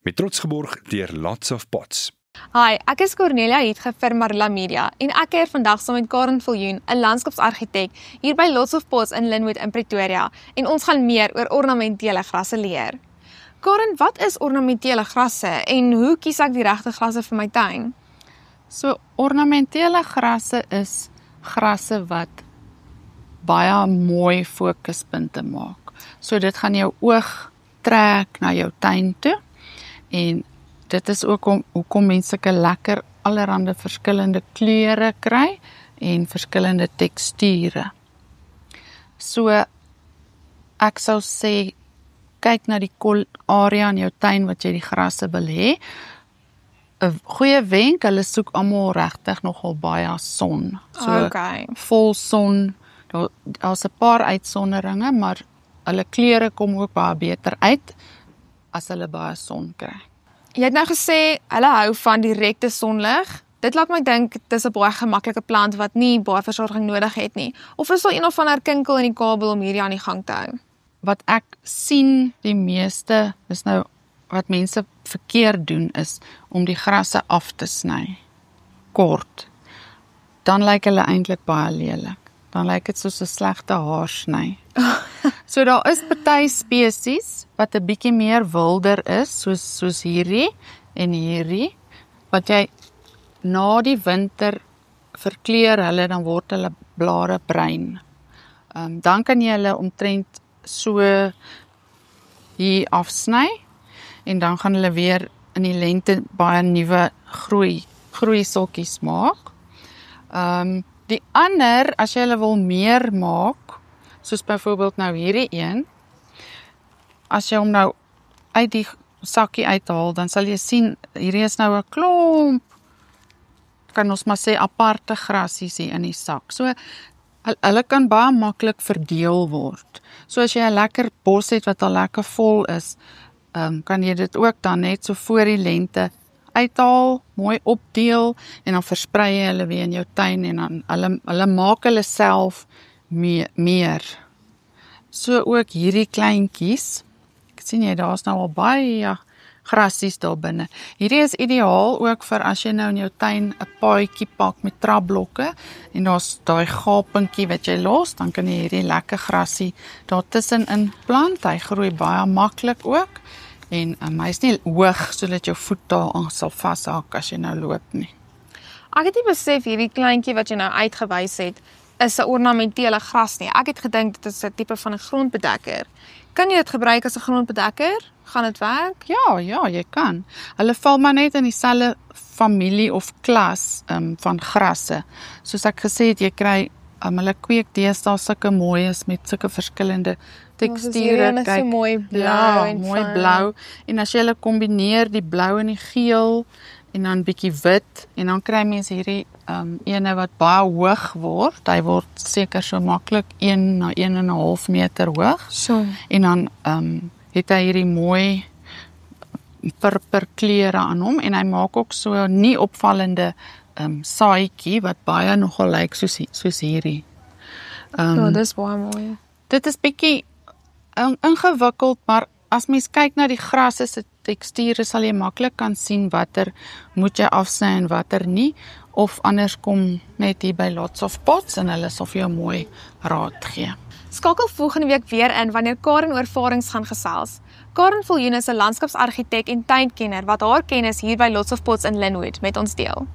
met trots geborg deur Lots of Pots. Hi, ek is Cornelia Hietge vir Marula Media en ek keer vandag saam met Karen Viljoen, 'n landskapsargitek, hier by Lots of Pots in Lynnwood in Pretoria en ons gaan meer oor ornamentele grasse leer. Karen, wat is ornamentele grasse en hoe kies ek die regte grasse vir my tuin? So ornamentele grasse is grasse wat baie mooi fokuspunte maak. So dit gaan jou oog trek na jou tuin toe en dit is ook hoekom mense sulke lekker allerhande verskillende kleure kry en verskillende teksture. So ek sou sê kyk na die area in jou tuin wat jy die grasse wil hê. 'n Goeie wenk, hulle soek almal regtig nogal baie son. So vol son, daar's 'n paar uitsonderinge, maar hulle kleure kom ook baie beter uit as hulle baie son kry. Jy het nou gesê, hulle hou van direkte sonlig. Dit laat my dink, dis 'n baie gemaklike plant wat nie baie versorging nodig het nie. Of is daar een of ander kinkel in die kabel om hierdie aan die gang te hou? Wat ek sien die meeste, is nou wat mense verkeerd doen, is om die grasse af te sny. Kort. Dan lyk hulle eintlik baie lelik. Dan lyk dit soos 'n slegte haarsny. So daar is party spesies wat 'n bietjie meer wilder is, soos hierdie en hierdie, wat jy na die winter verkleur hulle, dan word hulle blare bruin. Dan kan jy hulle omtrent so hier afsny en dan gaan hulle weer in die lente baie nuwe groeiseltjies maak. Die ander, as jy hulle wil meer maak, soos byvoorbeeld nou hierdie een, as jy hom nou uit die sakkie uithaal, dan sal jy sien, hierdie is nou 'n klomp, kan ons maar sê aparte grasies hier in die sak. So, hulle kan baie maklik verdeel word. So as jy 'n lekker bos het wat al lekker vol is, kan jy dit ook dan net so voor die lente uithaal, mooi opdeel en dan versprei jy hulle weer in jou tuin en dan hulle maak hulle self meer. So ook hierdie kleintjies. Ek sien jy, daar's nou al baie grasies daar binne. Hierdie is ideaal ook vir as jy nou in jou tuin 'n paadjie pak met trapblokke en daar's daai gapentjie wat jy los, dan kan jy hierdie lekker grasie daar tussenin plant. Hy groei baie maklik ook en hy's nie hoog sodat jou voet daar sal vashak as jy nou loop nie. Ek het nie besef hierdie kleintjie wat jy nou uitgewys het, is 'n ornamentele gras nie. Ek het gedink dit is 'n tipe van 'n grondbedekker. Kan jy dit gebruik as 'n grondbedekker? Gaan dit werk? Ja, jy kan. Hulle val maar net in dieselfde familie of klas van grasse. Soos ek gesê het, jy kry, hulle kweek deesdae sulke mooies met sulke verskillende teksture. Kyk, so mooi blou ja, mooi blou. En as jy hulle kombineer, die blou en die geel, en dan bietjie wit, en dan kry mense hierdie ene wat baie hoog word. Hy word seker so maklik 1 na 1,5 meter hoog. So. En dan het hy hierdie mooi purperkleure aan hom en hy maak ook so nie opvallende saadjie wat baie nogal lyk soos hierdie. Ja, dis baie mooi. Dit is bietjie ingewikkeld, maar as mens kyk na die grasse se teksture sal jy maklik kan sien watter moet jy afsny en watter nie, of anders kom net hier by Lots of Pots en hulle sal vir jou mooi raad gee. Skakel volgende week weer in wanneer Karen oor ervarings gaan gesels. Karen Viljoen is 'n landskapsargitek en tuinkenner wat haar kennis hier by Lots of Pots in Lynnwood met ons deel.